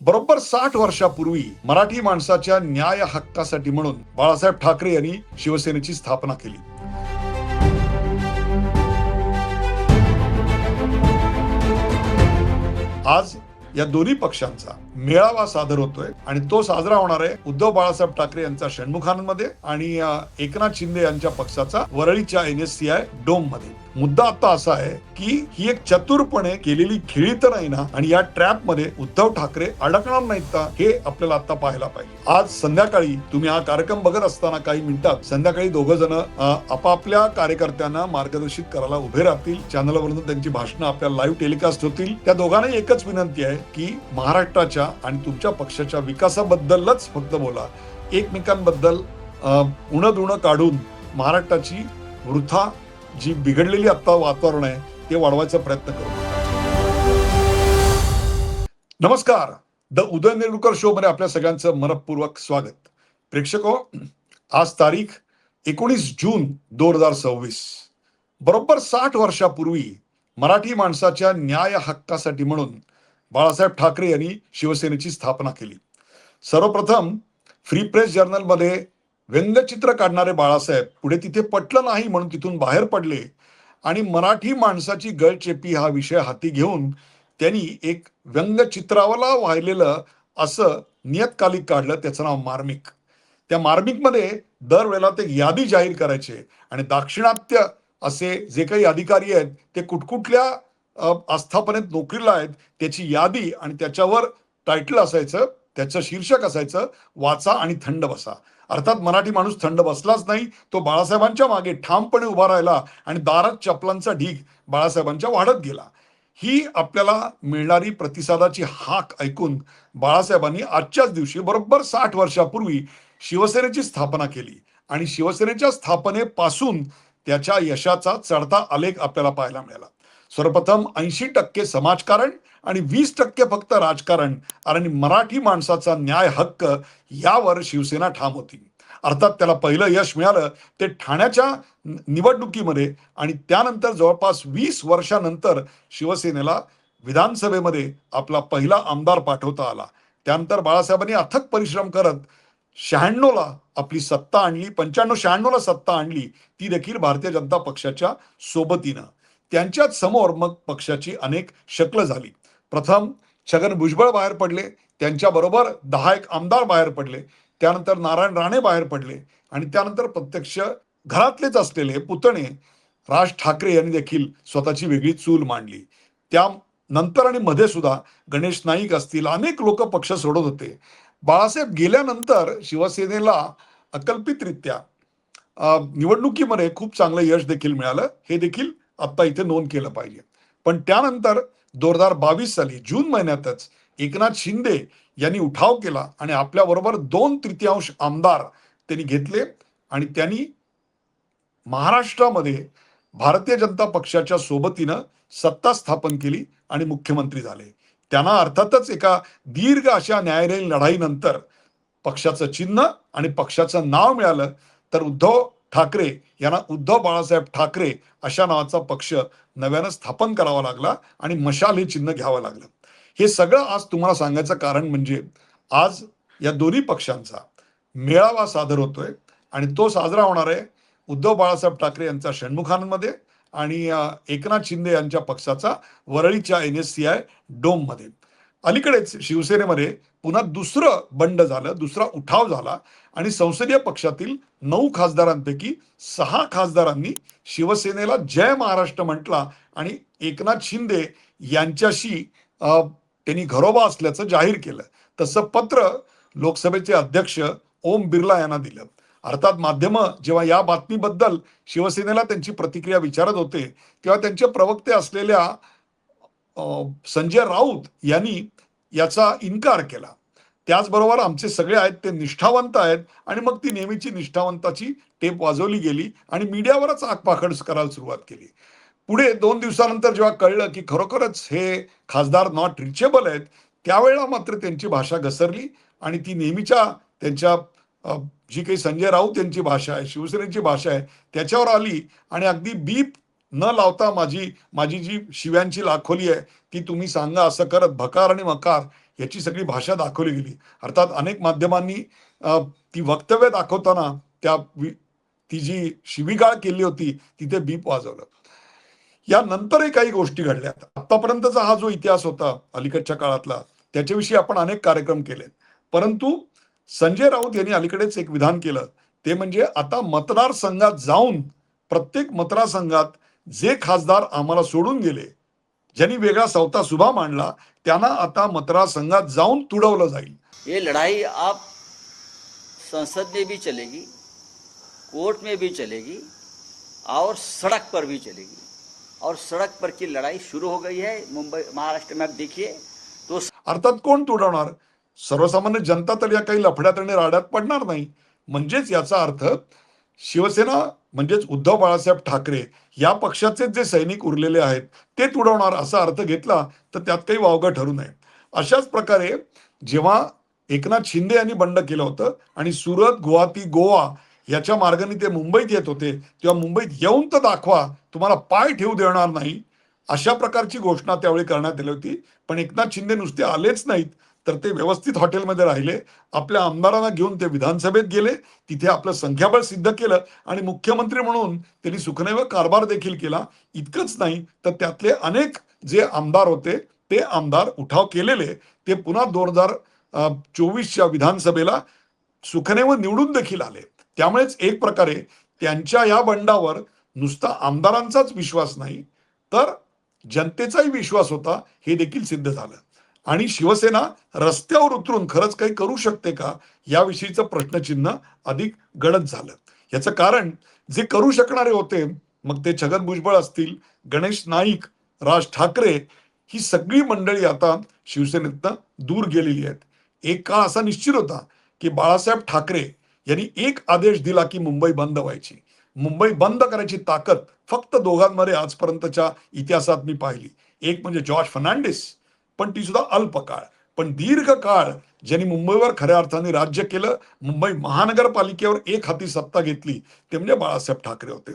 बरोबर 60 वर्षापूर्वी मराठी माणसाच्या न्याय हक्कासाठी म्हणून बाळासाहेब ठाकरे यांनी शिवसेनेची स्थापना केली. आज या दोन्ही पक्षांचा मेळावा सादर होतोय आणि तो साजरा होणार आहे उद्धव बाळासाहेब ठाकरे यांचा षण्मुखांमध्ये आणि एकनाथ शिंदे यांच्या पक्षाचा वरळीच्या NSCI डोम मध्ये. मुद्दा आता असा आहे की ही एक चतुरपणे केलेली खेळी तर नाही ना, आणि या ट्रॅप मध्ये उद्धव ठाकरे अडकणार नाहीत का हे आपल्याला आता पाहायला पाहिजे. आज संध्याकाळी तुम्ही हा कार्यक्रम बघत असताना काही मिनिटात संध्याकाळी दोघं जण आपापल्या कार्यकर्त्यांना मार्गदर्शित करायला उभे राहतील. चॅनलवरून त्यांची भाषणं आपल्याला लाईव्ह टेलिकास्ट होतील. त्या दोघांनाही एकच विनंती आहे की महाराष्ट्राच्या आणि तुमच्या पक्षाच्या विकासाबद्दलच फक्त बोला. एकमेकांबद्दल उणं काढून महाराष्ट्राची वृथा जी बिघडलेली आता वातावरण आहे ते वाढवायचा प्रयत्न करू. नमस्कार, द उदय निरुकर शो मध्ये आपल्या सगळ्यांचं मनपूर्वक स्वागत. प्रेक्षको, आज तारीख 19 जून 2026. बरोबर 60 वर्षापूर्वी मराठी माणसाच्या न्याय हक्कासाठी म्हणून बाळासाहेब ठाकरे यांनी शिवसेनेची स्थापना केली. सर्वप्रथम फ्री प्रेस जर्नल मध्ये व्यंगचित्र काढणारे बाळासाहेब पुढे तिथे पटलं नाही म्हणून तिथून बाहेर पडले आणि मराठी माणसाची गळचेपी हा विषय हाती घेऊन त्यांनी एक व्यंगचित्रावरला वाहिलेलं असं नियतकालिक काढलं. त्याचं नाव मार्मिक. त्या मार्मिकमध्ये दरवेळेला ते यादी जाहीर करायचे आणि दाक्षिणात्य असे जे काही अधिकारी आहेत ते कुठकुठल्या आस्थापनेत नोकरीला आहेत त्याची यादी आणि त्याच्यावर टायटल असायचं, त्याचं शीर्षक असायचं, वाचा आणि थंड बसा. अर्थात मराठी माणूस थंड बसलाच नाही. तो बाळासाहेबांच्या मागे ठामपणे उभा राहिला आणि दारात चपलांचा ढीग बाळासाहेबांच्या वाढत गेला. ही आपल्याला मिळणारी प्रतिसादाची हाक ऐकून बाळासाहेबांनी आजच्याच दिवशी बरोबर 60 वर्षापूर्वी शिवसेनेची स्थापना केली आणि शिवसेनेच्या स्थापनेपासून त्याच्या यशाचा चढता आलेख आपल्याला पाहायला मिळाला. सर्वप्रथम 80% समाजकारण आणि 20% फक्त राजकारण आणि मराठी माणसाचा न्याय हक्क यावर शिवसेना ठाम होती. अर्थात त्याला पहिलं यश मिळालं ते ठाण्याच्या निवडणुकीमध्ये आणि त्यानंतर जवळपास 20 वर्षानंतर शिवसेनेला विधानसभेमध्ये आपला पहिला आमदार पाठवता आला. त्यानंतर बाळासाहेबांनी अथक परिश्रम करत 96ला आपली सत्ता आणली, 95-96ला सत्ता आणली, ती देखील भारतीय जनता पक्षाच्या सोबतीनं. त्यांच्याच समोर मग पक्षाची अनेक शक्ल झाली. प्रथम छगन भुजबळ बाहेर पडले, त्यांच्याबरोबर 10 आमदार बाहेर पडले, त्यानंतर नारायण राणे बाहेर पडले आणि त्यानंतर प्रत्यक्ष घरातलेच असलेले पुतणे राज ठाकरे यांनी देखील स्वतःची वेगळी चूल मांडली. त्यानंतर आणि मध्ये सुद्धा गणेश नाईक असतील, अनेक लोक पक्ष सोडत होते. बाळासाहेब गेल्यानंतर शिवसेनेला अकल्पितरित्या निवडणुकीमध्ये खूप चांगलं यश देखील मिळालं. हे देखील आता इथे नोंद केलं पाहिजे. पण त्यानंतर 2022 साली जून महिन्यातच एकनाथ शिंदे यांनी उठाव केला आणि आपल्याबरोबर 2/3 आमदार त्यांनी घेतले आणि त्यांनी महाराष्ट्रामध्ये भारतीय जनता पक्षाच्या सोबतीनं सत्ता स्थापन केली आणि मुख्यमंत्री झाले. त्यांना अर्थातच एका दीर्घ अशा न्यायालयीन लढाईनंतर पक्षाचं चिन्ह आणि पक्षाचं नाव मिळालं. तर उद्धव ठाकरे यांना उद्धव बाळासाहेब ठाकरे अशा नावाचा पक्ष नव्यानं स्थापन करावा लागला आणि मशाल हे चिन्ह घ्यावं लागलं. हे सगळं आज तुम्हाला सांगायचं कारण म्हणजे आज या दोन्ही पक्षांचा मेळावा सादर होतोय आणि तो साजरा होणार आहे उद्धव बाळासाहेब ठाकरे यांचा षण्मुखांमध्ये आणि एकनाथ शिंदे यांच्या पक्षाचा वरळीच्या NSCI डोम मध्ये. अलीकडेच शिवसेनेमध्ये पुन्हा दुसरं बंड झालं, दुसरा उठाव झाला आणि संसदीय पक्षातील 9 खासदारांपैकी 6 खासदारांनी शिवसेनेला जय महाराष्ट्र म्हटला आणि एकनाथ शिंदे यांच्याशी त्यांनी घरोबा असल्याचं जाहीर केलं. तसं पत्र लोकसभेचे अध्यक्ष ओम बिर्ला यांना दिलं. अर्थात माध्यमं जेव्हा या बातमीबद्दल शिवसेनेला त्यांची प्रतिक्रिया विचारत होते तेव्हा त्यांचे प्रवक्ते असलेल्या संजय राऊत यांनी याचा इन्कार केला. त्याचबरोबर आमचे सगळे आहेत ते निष्ठावंत आहेत आणि मग ती नेहमीची निष्ठावंताची टेप वाजवली गेली आणि मीडियावरच आगपाखड करायला सुरुवात केली. पुढे 2 दिवसानंतर जेव्हा कळलं की खरोखरच हे खासदार नॉट रिचेबल आहेत त्यावेळेला मात्र त्यांची भाषा घसरली आणि ती नेहमीच्या त्यांच्या जी काही संजय राऊत यांची भाषा आहे, शिवसेनेची भाषा आहे त्याच्यावर आली आणि अगदी बीप न लावता माझी माझी जी शिव्यांची लाखोली आहे ती तुम्ही सांगा असं करत भकार आणि मकार याची सगळी भाषा दाखवली गेली. अर्थात अनेक माध्यमांनी ती वक्तव्य दाखवताना ती जी शिवीगाळ केली होती तिथे बीप वाजवलं. यानंतरही काही गोष्टी घडल्या. आतापर्यंतचा हा जो इतिहास होता अलीकडच्या काळातला त्याच्याविषयी आपण अनेक कार्यक्रम केले. परंतु संजय राऊत यांनी अलीकडेच एक विधान केलं. ते म्हणजे आता मतदारसंघात जाऊन प्रत्येक मतदारसंघात जे खासदार आम्हाला सोडून गेले, ज्यांनी वेगळा सवता सुभा मांडला, त्यांना आता मतदारसंघात जाऊन तुडवलं जाईल. ये लड़ाई आप संसद में भी चलेगी, कोर्ट में भी चलेगी और सड़क पर भी चलेगी. और सड़क पर की लड़ाई शुरू हो गई है. मुंबई महाराष्ट्र में आप देखिए तो अर्थात कोण तुडवणार? सर्वसामान्य जनता तर या काही लफड्यात आणि राड्यात पडणार नाही. म्हणजेच याचा अर्थ शिवसेना म्हणजेच उद्धव बाळासाहेब ठाकरे या पक्षाचे जे सैनिक उरलेले आहेत ते तुडवणार असा अर्थ घेतला तर त्यात काही वावगं ठरू नये. अशाच प्रकारे जेव्हा एकनाथ शिंदे यांनी बंड केलं होतं आणि सुरत, गुवाहाटी, गोवा याच्या मार्गाने ते मुंबईत येत होते, तेव्हा मुंबईत येऊन तर दाखवा, तुम्हाला पाय ठेवू देणार नाही, अशा प्रकारची घोषणा त्यावेळी करण्यात आली होती. पण एकनाथ शिंदे नुसते आलेच नाहीत, तर ते व्यवस्थित हॉटेलमध्ये राहिले. आपल्या आमदारांना घेऊन ते विधानसभेत गेले, तिथे आपलं संख्याबळ सिद्ध केलं आणि मुख्यमंत्री म्हणून त्यांनी सुखनैव कारभार देखील केला. इतकंच नाही तर त्यातले अनेक जे आमदार होते ते आमदार उठाव केलेले ते पुन्हा 2024च्या विधानसभेला सुखनेव निवडून देखील आले. त्यामुळेच एक प्रकारे त्यांच्या या बंडावर नुसता आमदारांचाच विश्वास नाही तर जनतेचाही विश्वास होता हे देखील सिद्ध झालं. आणि शिवसेना रस्त्यावर उतरून खरंच काही करू शकते का याविषयीचं प्रश्नचिन्ह अधिक गडद झालं. याचं कारण जे करू शकणारे होते, मग ते छगन भुजबळ असतील, गणेश नाईक, राज ठाकरे, ही सगळी मंडळी आता शिवसेनेतनं दूर गेलेली आहेत. एक काळ असा निश्चित होता की बाळासाहेब ठाकरे यांनी एक आदेश दिला की मुंबई बंद व्हायची. मुंबई बंद करायची ताकद फक्त दोघांमध्ये आजपर्यंतच्या इतिहासात मी पाहिली. एक म्हणजे जॉर्ज फर्नांडिस, पण ती सुद्धा अल्प काळ. पण दीर्घ काळ ज्यांनी मुंबईवर खऱ्या अर्थाने राज्य केलं, मुंबई महानगरपालिकेवर एक हाती सत्ता घेतली, ते म्हणजे बाळासाहेब ठाकरे होते.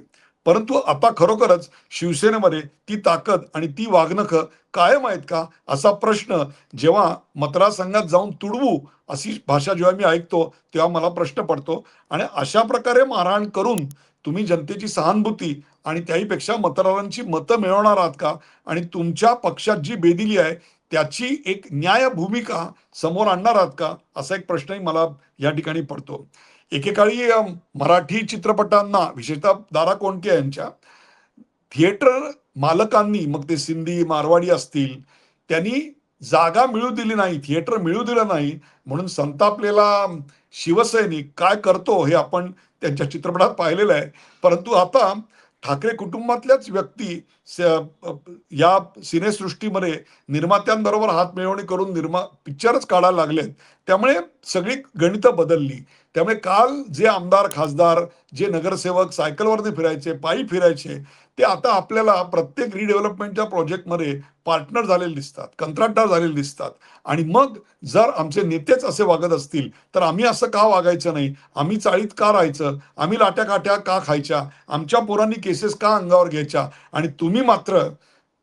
परंतु आता खरोखरच शिवसेनेमध्ये ती ताकद आणि ती वागणुकं कायम आहेत का असा प्रश्न जेव्हा मतदारसंघात जाऊन तुडवू अशी भाषा जेव्हा मी ऐकतो तेव्हा मला प्रश्न पडतो. आणि अशा प्रकारे मारहाण करून तुम्ही जनतेची सहानुभूती आणि त्याहीपेक्षा मतदारांची मतं मिळवणार आहात का आणि तुमच्या पक्षात जी बेदिली आहे त्याची एक न्याय भूमिका समोर आणणार आहात का असा एक प्रश्नही मला या ठिकाणी पडतो. एकेकाळी मराठी चित्रपटांना विशेषतः दारा कोंडके यांच्या थिएटर मालकांनी, मग ते सिंधी मारवाडी असतील, त्यांनी जागा मिळू दिली नाही, थिएटर मिळू दिलं नाही म्हणून संतापलेला शिवसैनिक काय करतो हे आपण त्यांच्या चित्रपटात पाहिलेलं आहे. परंतु आता ठाकरे कुटुंबातल्याच व्यक्ती या सिनेसृष्टीमध्ये निर्मात्यांबरोबर हात मिळवणी करून पिक्चरच काढायला लागलेत. त्यामुळे सगळी गणितं बदलली. त्यामुळे काल जे आमदार खासदार जे नगरसेवक सायकलवरती फिरायचे, पायी फिरायचे, ते आता आपल्याला प्रत्येक रिडेव्हलपमेंटच्या प्रोजेक्टमध्ये पार्टनर झालेले दिसतात, कंत्राटदार झालेले दिसतात. आणि मग जर आमचे नेतेच असे वागत असतील तर आम्ही असं का वागायचं नाही, आम्ही चाळीत का राहायचं, आम्ही लाट्या काट्या का खायच्या, आमच्या पोरांनी केसेस का अंगावर घ्यायच्या आणि तुम्ही मात्र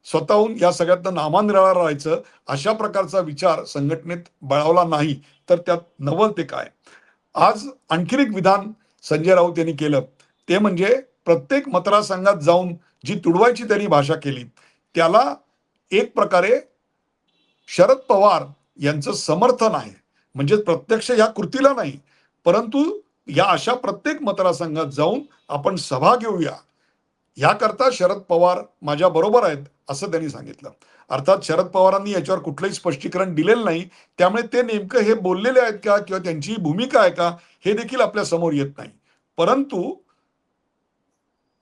स्वतःहून या सगळ्यातनं नामांतराला राहायचं, अशा प्रकारचा विचार संघटनेत बळावला नाही तर त्यात नवल ते काय. आज आणखीन एक विधान संजय राऊत यांनी केलं, ते म्हणजे प्रत्येक मतदारसंघात जाऊन जी तुडवायची त्यांनी भाषा केली त्याला एक प्रकारे शरद पवार यांचं समर्थन आहे. म्हणजे प्रत्यक्ष या कृतीला नाही, परंतु या अशा प्रत्येक मतदारसंघात जाऊन आपण सभा घेऊया याकरता शरद पवार माझ्या बरोबर आहेत असं त्यांनी सांगितलं. अर्थात शरद पवारांनी याच्यावर कुठलंही स्पष्टीकरण दिलेलं नाही, त्यामुळे ते नेमकं हे बोललेले आहेत का किंवा त्यांची भूमिका आहे का हे देखील आपल्या समोर येत नाही. परंतु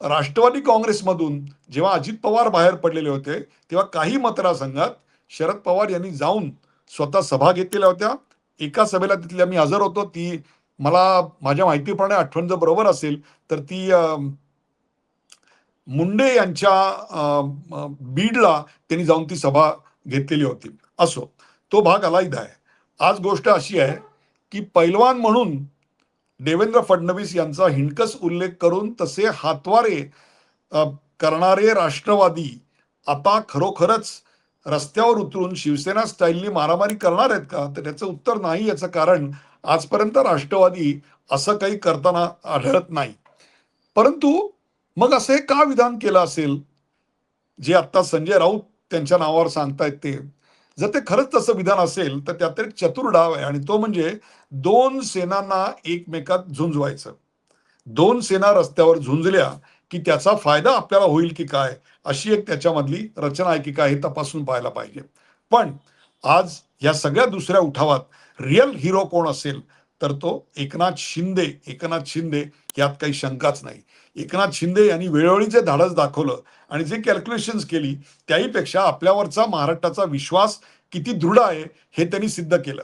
राष्ट्रवादी काँग्रेसमधून जेव्हा अजित पवार बाहेर पडलेले होते तेव्हा काही मतदारसंघात शरद पवार यांनी जाऊन स्वतः सभा घेतलेल्या होत्या. एका सभेला तिथल्या मी हजर होतो. ती मला माझ्या माहितीप्रमाणे आठवण जर बरोबर असेल तर ती मुंडे यांच्या बीडला त्यांनी जाऊन ती सभा घेतलेली होती. असो, तो भाग अलायदा आहे. आज गोष्ट अशी आहे की पैलवान म्हणून देवेंद्र फडणवीस यांचा हिणकस उल्लेख करून तसे हातवारे करणारे राष्ट्रवादी आता खरोखरच रस्त्यावर उतरून शिवसेना स्टाईलनी मारामारी करणार आहेत का? तर त्याचं उत्तर नाही. याचं कारण आजपर्यंत राष्ट्रवादी असं काही करताना आढळत नाही. परंतु मग असं हे का विधान केलं असेल, जे आता संजय राऊत त्यांच्या नावावर सांगतायत ते? जर ते खरंच तसं विधान असेल, तर त्यात एक चतुर डाव आहे आणि तो म्हणजे दोन सेनांना एकमेकात झुंजवायचं. दोन सेना रस्त्यावर झुंजल्या की त्याचा फायदा आपल्याला होईल की काय, अशी एक त्याच्यामधली रचना आहे की काय हे तपासून पाहायला पाहिजे. पण आज या सगळ्या दुसऱ्या उठावात रिअल हिरो कोण असेल, तर तो एकनाथ शिंदे. एकनाथ शिंदे यात काही शंकाच नाही. एकनाथ शिंदे यांनी वेळोवेळी जे धाडस दाखवलं आणि जे कॅल्क्युलेशन्स केली, त्याहीपेक्षा आपल्यावरचा महाराष्ट्राचा विश्वास किती दृढ आहे हे त्यांनी सिद्ध केलं.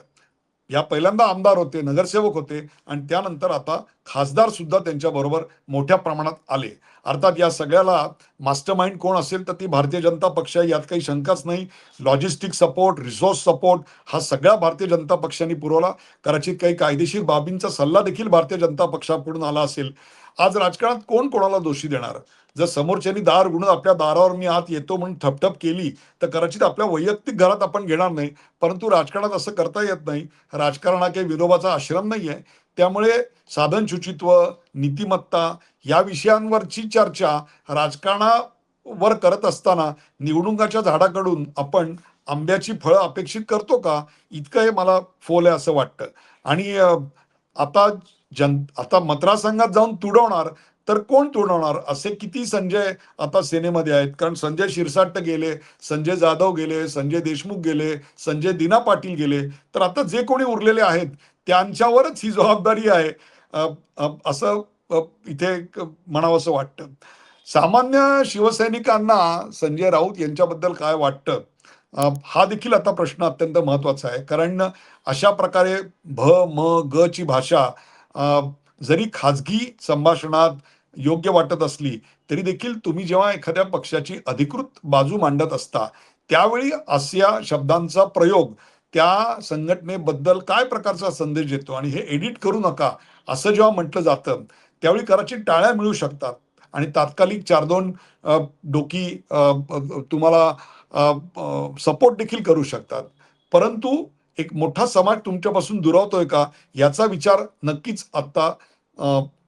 या पहिल्यांदा आमदार होते, नगरसेवक होते आणि त्यानंतर आता खासदार सुद्धा त्यांच्या बरोबर मोठ्या प्रमाणात आले. अर्थात या सगळ्याला मास्टरमाइंड कोण असेल, तर ती भारतीय जनता पक्ष आहे, यात काही शंकाच नाही. लॉजिस्टिक सपोर्ट, रिसोर्स सपोर्ट हा सगळा भारतीय जनता पक्षाने पुरवला. कदाचित काही कायदेशीर बाबींचा सल्ला देखील भारतीय जनता पक्षाकडून आला असेल. आज राजकारणात कोण कोणाला दोषी देणार? जर समोरच्यानी दार उघडून आपल्या दारावर मी आत येतो म्हणून ठपठप केली, तर कदाचित आपल्या वैयक्तिक घरात आपण घेणार नाही. परंतु राजकारणात असं करता येत नाही. राजकारण हा काही विनोबाचा आश्रम नाही आहे. त्यामुळे साधन शुचित्व, नीतिमत्ता या विषयांवरची चर्चा राजकारणावर करत असताना निवडणुकाच्या झाडाकडून आपण आंब्याची फळं अपेक्षित करतो का? इतकं हे मला फोल आहे असं वाटतं. आणि आता आता मतदारसंघात जाऊन तुडवणार, तर कोण तुडवणार? असे किती संजय आता सेनेमध्ये आहेत? कारण संजय शिरसाट गेले, संजय जाधव गेले, संजय देशमुख गेले, संजय दिना पाटील गेले. तर आता जे कोणी उरलेले आहेत त्यांच्यावरच ही जबाबदारी आहे, अ, असं इथे म्हणावंसं वाटतं. सामान्य शिवसैनिकांना संजय राऊत यांच्याबद्दल काय वाटतं? हा देखील आता प्रश्न अत्यंत महत्वाचा आहे. कारण अशा प्रकारे भ, म, ग ची भाषा अ, जरी खाजगी संभाषणात योग्य वाटत असली, तरी देखील तुम्ही जेव्हा एखाद्या पक्षाची अधिकृत बाजू मांडत असता, त्यावेळी अशा शब्दांचा प्रयोग त्या संघटनेबद्दल काय प्रकारचा संदेश देतो आणि हे एडिट करू नका, असं जेव्हा म्हटलं जातं, त्यावेळी कदाचित टाळ्या मिळू शकतात आणि तात्कालिक 4-2 डोकी तुम्हाला सपोर्ट देखील करू शकतात. परंतु एक मोठा समाज तुमच्यापासून दुरावतोय का, याचा विचार नक्कीच आता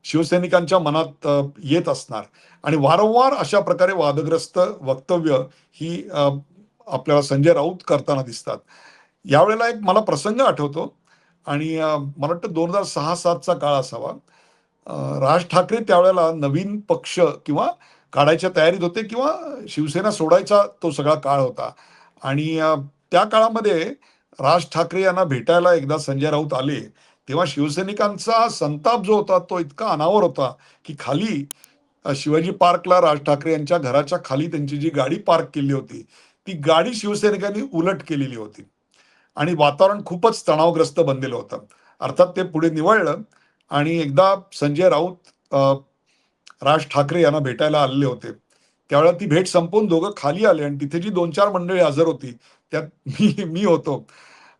शिवसैनिकांच्या मनात येत असणार आणि वारंवार अशा प्रकारे वादग्रस्त वक्तव्य ही आपल्याला संजय राऊत करताना दिसतात. यावेळेला एक मला प्रसंग आठवतो आणि मला वाटतं 2006-07चा काळ असावा. राज ठाकरे त्यावेळेला नवीन पक्ष किंवा काढायच्या तयारीत होते किंवा शिवसेना सोडायचा तो सगळा काळ होता आणि त्या काळामध्ये राज ठाकरे यांना भेटायला एकदा संजय राऊत आले. तेव्हा शिवसैनिकांचा संताप जो होता तो इतका अनावर होता, की खाली शिवाजी पार्कला राज ठाकरे यांच्या घराच्या खाली त्यांची जी गाडी पार्क केली होती, ती गाडी शिवसैनिकांनी उलट केलेली होती आणि वातावरण खूपच तणावग्रस्त बनलेलं होतं. अर्थात ते पुढे निवळलं आणि एकदा संजय राऊत राज ठाकरे यांना भेटायला आलेले होते. त्यावेळेला ती भेट संपवून दोघं खाली आले आणि तिथे जी 2-4 मंडळी हजर होती, त्यात मी मी होतो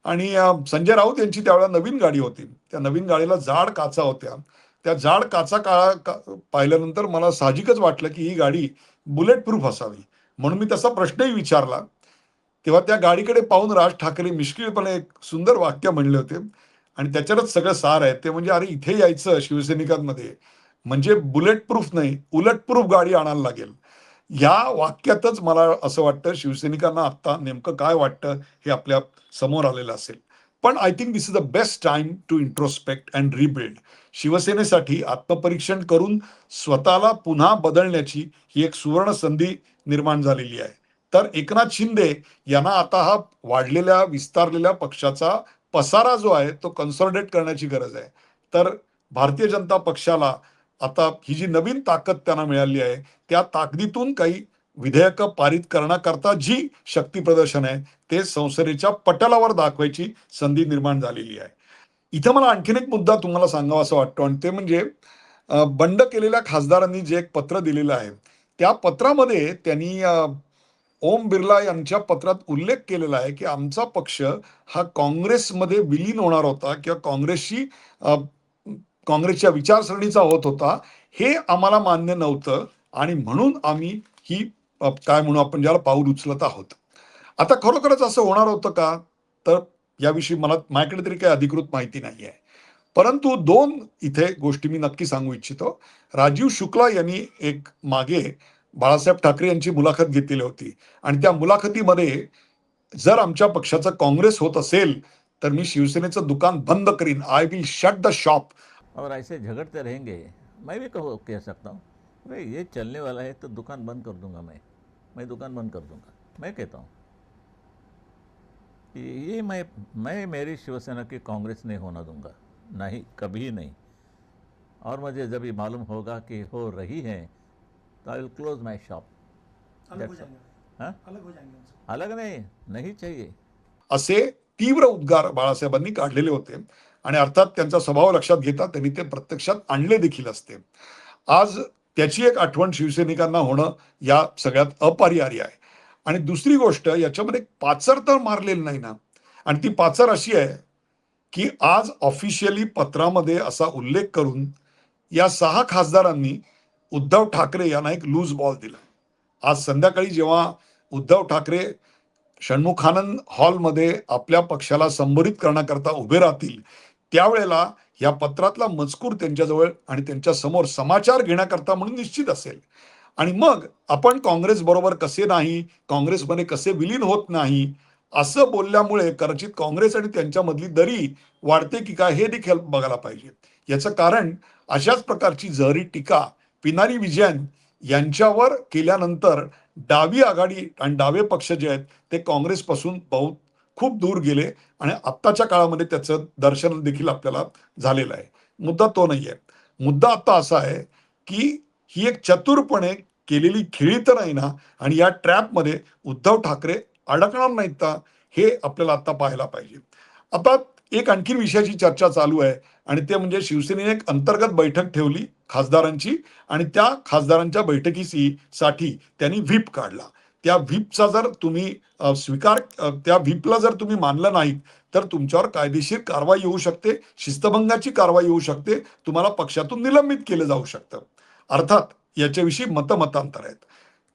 आणि संजय राऊत यांची त्यावेळेला नवीन गाडी होती. त्या नवीन गाडीला जाड काचा होत्या. त्या जाड काचा पाहिल्यानंतर मला साहजिकच वाटलं, की ही गाडी बुलेट प्रूफ असावी. म्हणून मी तसा प्रश्नही विचारला. तेव्हा त्या गाडीकडे पाहून राज ठाकरे मिश्किलपणे एक सुंदर वाक्य म्हणले होते आणि त्याच्यातच सगळं सार आहे. ते म्हणजे अरे इथे यायचं शिवसैनिकांमध्ये म्हणजे बुलेट प्रूफ नाही, उलट प्रूफ गाडी आणायला लागेल. या वाक्यातच मला असं वाटतं शिवसैनिकांना आता नेमकं काय वाटतं हे आपल्या समोर आलेलं असेल. पण I think this is the best time to introspect and rebuild. शिवसेनेसाठी आत्मपरीक्षण करून स्वतःला पुन्हा बदलण्याची ही एक सुवर्ण संधी निर्माण झालेली आहे. तर एकनाथ शिंदे यांना आता हा वाढलेल्या, विस्तारलेल्या पक्षाचा पसारा जो आहे तो कन्सॉलिडेट करण्याची गरज आहे. तर भारतीय जनता पक्षाला आता ही जी नवीन ताकद त्यांना मिळाली आहे, त्या ताकदीतून काही विधेयकं पारित करण्याकरता जी शक्ती प्रदर्शन आहे, ते संसदेच्या पटलावर दाखवायची संधी निर्माण झालेली आहे. इथं मला आणखीन एक मुद्दा तुम्हाला सांगावासा वाटतो आणि ते म्हणजे बंड केलेल्या खासदारांनी जे एक पत्र दिलेलं आहे, त्या पत्रामध्ये त्यांनी ओम बिर्ला यांच्या पत्रात उल्लेख केलेला आहे, की आमचा पक्ष हा काँग्रेसमध्ये विलीन होणार होता किंवा काँग्रेसच्या विचारसरणीचा होत होता. हे आम्हाला मान्य नव्हतं आणि म्हणून आम्ही ही काय म्हणू आपण ज्याला पाऊल उचलत आहोत. आता खरोखरच असं होणार होतं का? तर याविषयी माझ्याकडे तरी काही अधिकृत माहिती नाही आहे. परंतु 2 इथे गोष्टी मी नक्की सांगू इच्छितो. राजीव शुक्ला यांनी एक मागे बाळासाहेब ठाकरे यांची मुलाखत घेतलेली होती आणि त्या मुलाखतीमध्ये जर आमच्या पक्षाचं काँग्रेस होत असेल, तर मी शिवसेनेचं दुकान बंद करीन. I will shut the shop. और ऐसे झगड़ते रहेंगे, मैं भी कह सकता हूँ भाई ये चलने वाला है तो दुकान बंद कर दूंगा मैं दुकान बंद कर दूंगा। मैं कहता हूँ कि ये मैं मेरी शिवसेना की कांग्रेस नहीं होना दूंगा, नहीं, कभी नहीं। और मुझे जब ये मालूम होगा कि हो रही है तो I will close my shop. अलग हो जाएंगे। हाँ, अलग हो जाएंगे उनसे। अलग नहीं चाहिए। असे तीव्र उद्गार बाळासाहेबांनी काढलेले होते आणि अर्थात त्यांचा स्वभाव लक्षात घेता त्यांनी ते प्रत्यक्षात आणले देखील असते. आज त्याची एक आठवण शिवसैनिकांना होणं या सगळ्यात अपरिहार्य आहे. आणि दुसरी गोष्ट याच्यामध्ये पाचर तर मारलेली नाही ना. आणि ती पाचर अशी आहे की आज ऑफिशियली पत्रामध्ये असा उल्लेख करून या 6 खासदारांनी उद्धव ठाकरे यांना एक लूज बॉल दिला. आज संध्याकाळी जेव्हा उद्धव ठाकरे षण्मुखानंद हॉलमध्ये आपल्या पक्षाला संबोधित करण्याकरता उभे राहतील, त्यावेळेला या पत्रातला मजकूर त्यांच्याजवळ आणि त्यांच्या समोर समाचार घेण्याकरता म्हणून निश्चित असेल. आणि मग आपण काँग्रेस बरोबर कसे नाही, काँग्रेसमध्ये कसे विलीन होत नाही, असं बोलल्यामुळे कदाचित काँग्रेस आणि त्यांच्यामधली दरी वाढते की काय हे देखील बघायला पाहिजे. याचं कारण अशाच प्रकारची जहरी टीका पिनारी विजयन यांच्यावर केल्यानंतर डावी आघाडी आणि डावे पक्ष जे आहेत ते काँग्रेसपासून खूप दूर गेले आणि आत्ताच्या काळामध्ये त्याचं दर्शन देखील आपल्याला झालेलं आहे. मुद्दा तो नाही आहे. मुद्दा आता असा आहे की ही एक चतुरपणे केलेली खेळी तर नाही ना, आणि या ट्रॅपमध्ये उद्धव ठाकरे अडकणार नाहीत का, हे आपल्याला आता पाहायला पाहिजे. आता एक आणखी विषयाची चर्चा चालू आहे आणि ते म्हणजे शिवसेनेने एक अंतर्गत बैठक ठेवली खासदारांची आणि त्या खासदारांच्या बैठकीसाठी त्यांनी व्हीप काढला. त्या व्हीपचा जर तुम्ही त्या व्हीपला जर तुम्ही मानलं नाही तर तुमच्यावर कायदेशीर कारवाई होऊ शकते, शिस्तभंगाची कारवाई होऊ शकते, तुम्हाला पक्षातून निलंबित केलं जाऊ शकतं. अर्थात याच्याविषयी मतमतांतर आहेत.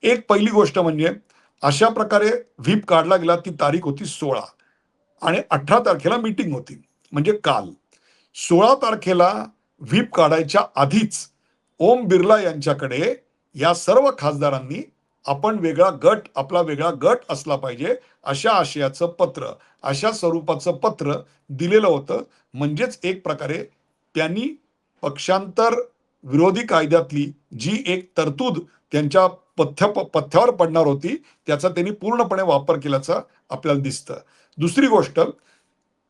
एक पहिली गोष्ट म्हणजे अशा प्रकारे व्हीप काढला गेला. ती तारीख होती 16 आणि 18 तारखेला मीटिंग होती, म्हणजे काल. 16 तारखेला व्हीप काढायच्या आधीच ओम बिर्ला यांच्याकडे या सर्व खासदारांनी आपला वेगळा गट असला पाहिजे अशा आशयाचं पत्र, अशा स्वरूपाचं पत्र दिलेलं होतं. म्हणजेच एक प्रकारे त्यांनी पक्षांतर विरोधी कायद्यातली जी एक तरतूद त्यांच्या पथ्यावर पडणार होती त्याचा त्यांनी पूर्णपणे वापर केल्याचं आपल्याला दिसतं. दुसरी गोष्ट,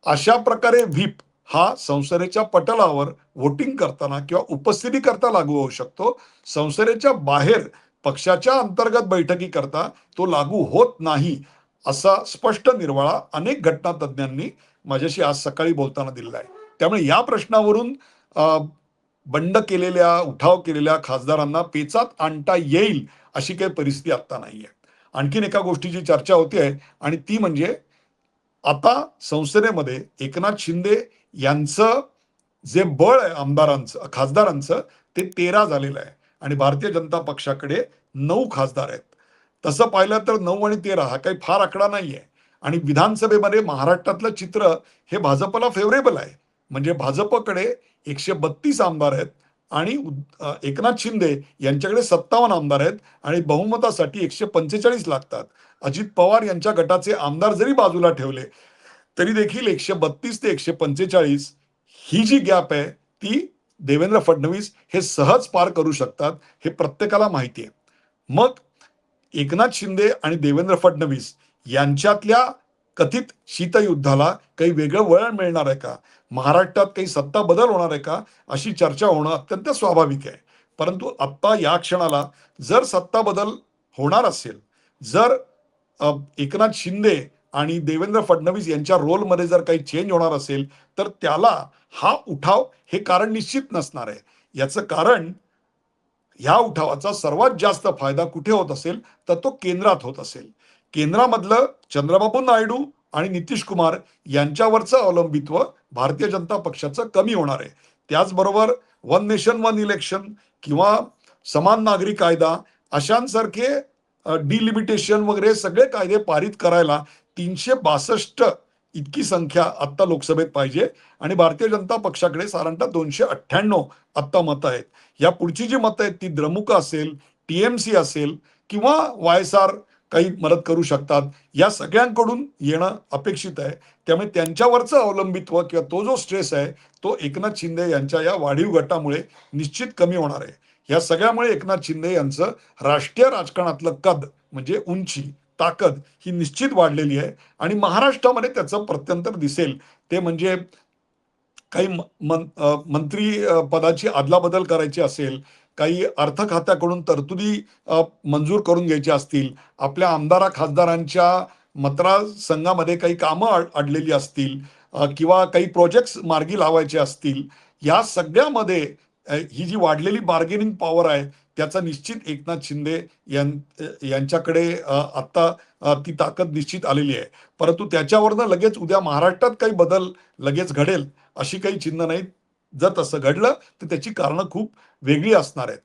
अशा प्रकारे व्हीप हा संसदेच्या पटलावर वोटिंग करताना किंवा उपस्थिती करता लागू होऊ शकतो. संसदेच्या बाहेर पक्षाच्या अंतर्गत बैठकी करता तो लागू होत नाही, असा स्पष्ट निर्वाळा अनेक घटना तज्ञांनी माझ्याशी आज सकाळी बोलताना दिलेला आहे. त्यामुळे या प्रश्नावरून बंड केलेल्या, उठाव केलेल्या खासदारांना पेचात आणता येईल अशी काही परिस्थिती आता नाहीये. आणखीन एका गोष्टीची चर्चा होती आहे आणि ती म्हणजे आता संसदेमध्ये एकनाथ शिंदे यांचं जे बळ आहे आमदारांचं, खासदारांचं, ते 13 झालेलं आहे आणि भारतीय जनता पक्षाकडे 9 खासदार आहेत. तसं पाहिलं तर 9 आणि 13 हा काही फार आकडा नाहीये. आणि विधानसभेमध्ये महाराष्ट्रातलं चित्र हे भाजपला फेवरेबल आहे. म्हणजे भाजपकडे 132 आमदार आहेत आणि एकनाथ शिंदे यांच्याकडे 57 आमदार आहेत आणि बहुमतासाठी 145 लागतात. अजित पवार यांच्या गटाचे आमदार जरी बाजूला ठेवले तरी देखील 132 ते 145 ही जी गॅप आहे ती देवेंद्र फडणवीस हे सहज पार करू शकतात, हे प्रत्येकाला माहिती आहे. मग एकनाथ शिंदे आणि देवेंद्र फडणवीस यांच्यातल्या कथित शीतयुद्धाला काही वेगळं वळण मिळणार आहे का, महाराष्ट्रात काही सत्ता बदल होणार आहे का, अशी चर्चा होणं अत्यंत स्वाभाविक आहे. परंतु आत्ता या क्षणाला जर सत्ता बदल होणार असेल, जर एकनाथ शिंदे आणि देवेंद्र फडणवीस यांच्या रोलमध्ये जर काही चेंज होणार असेल तर त्याला हा उठाव हे कारण निश्चित नसणार आहे. याचं कारण ह्या उठावाचा सर्वात जास्त फायदा कुठे होत असेल तर तो केंद्रात होत असेल. केंद्रामधलं चंद्रबाबू नायडू आणि नितीश कुमार यांच्यावरचं अवलंबित्व भारतीय जनता पक्षाचं कमी होणार आहे. त्याचबरोबर वन नेशन वन इलेक्शन किंवा समान नागरी कायदा अशांसारखे डिलिमिटेशन वगैरे सगळे कायदे पारित करायला 362 इतकी संख्या आत्ता लोकसभेत पाहिजे आणि भारतीय जनता पक्षाकडे साधारणतः 298 आत्ता मतं आहेत. या पुढची जी मतं आहेत ती द्रमुक असेल, टीएमसी असेल किंवा वायएसआर काही मदत करू शकतात. या सगळ्यांकडून येणं अपेक्षित आहे. त्यामुळे त्यांच्यावरचं अवलंबित्व किंवा तो जो स्ट्रेस आहे तो एकनाथ शिंदे यांच्या या वाढीव गटामुळे निश्चित कमी होणार आहे. या सगळ्यामुळे एकनाथ शिंदे यांचं राष्ट्रीय राजकारणातलं कद म्हणजे उंची, ताकद ही निश्चित वाढलेली आहे आणि महाराष्ट्रामध्ये त्याचं प्रत्यंतर दिसेल. ते म्हणजे काही मंत्री पदाची अदलाबदल करायची असेल, काही अर्थ खात्याकडून तरतुदी मंजूर करून घ्यायच्या असतील, आपल्या आमदार खासदारांच्या मतदारसंघामध्ये काही कामं अडलेली असतील किंवा काही प्रोजेक्ट्स मार्गी लावायचे असतील, या सगळ्यामध्ये ही जी वाढलेली बार्गेनिंग पॉवर आहे त्याचा निश्चित एकनाथ शिंदे यांच्याकडे आत्ता ती ताकद निश्चित आलेली आहे. परंतु त्याच्यावरनं लगेच उद्या महाराष्ट्रात काही बदल लगेच घडेल अशी काही चिन्ह नाहीत. जर तसं घडलं तर त्याची कारणं खूप वेगळी असणार आहेत.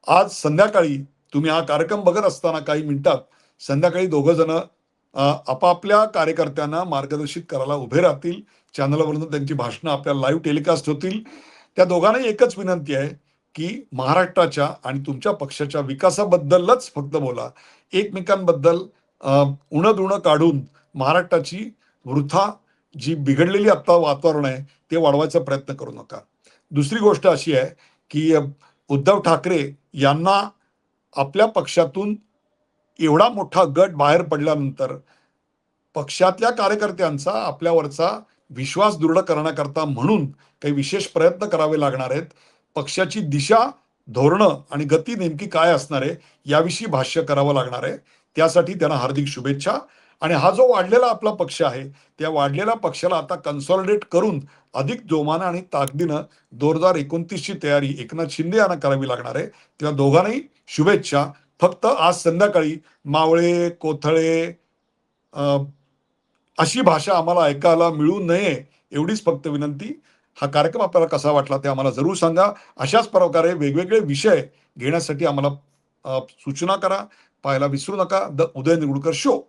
आज संध्याकाळी तुम्ही हा कार्यक्रम बघत असताना काही मिनिटात संध्याकाळी दोघं जण आपापल्या कार्यकर्त्यांना मार्गदर्शित करायला उभे राहतील. चॅनलवरून त्यांची भाषणं आपल्याला लाईव्ह टेलिकास्ट होतील. त्या दोघांनाही एकच विनंती आहे की महाराष्ट्राच्या आणि तुमच्या पक्षाच्या विकासाबद्दलच फक्त बोला. एकमेकांबद्दल उणं काढून महाराष्ट्राची वृथा जी बिघडलेली आत्ता वातावरण आहे ते वाढवायचा प्रयत्न करू नका. दुसरी गोष्ट अशी आहे की उद्धव ठाकरे यांना आपल्या पक्षातून एवढा मोठा गट बाहेर पडल्यानंतर पक्षातल्या कार्यकर्त्यांचा आपल्यावरचा विश्वास दृढ करण्याकरता म्हणून काही विशेष प्रयत्न करावे लागणार आहेत. पक्षाची दिशा, धोरणं आणि गती नेमकी काय असणार आहे याविषयी भाष्य करावं लागणार आहे. त्यासाठी त्यांना हार्दिक शुभेच्छा. आणि हा जो वाढलेला आपला पक्ष आहे त्या वाढलेल्या पक्षाला आता कन्सॉलिडेट करून अधिक जोमानं आणि ताकदीनं 2029ची तयारी एकनाथ शिंदे यांना करावी लागणार आहे. तेव्हा दोघांनाही शुभेच्छा. फक्त आज संध्याकाळी मावळे, कोथळे अशी भाषा आम्हाला ऐकायला मिळू नये एवढीच फक्त विनंती. हा कार्यक्रम आपल्याला कसा वाटला ते आम्हाला जरूर सांगा. अशाच प्रकारे वेगवेगळे विषय घेण्यासाठी आम्हाला सूचना करा. पाहायला विसरू नका द उदय निवडकर शो.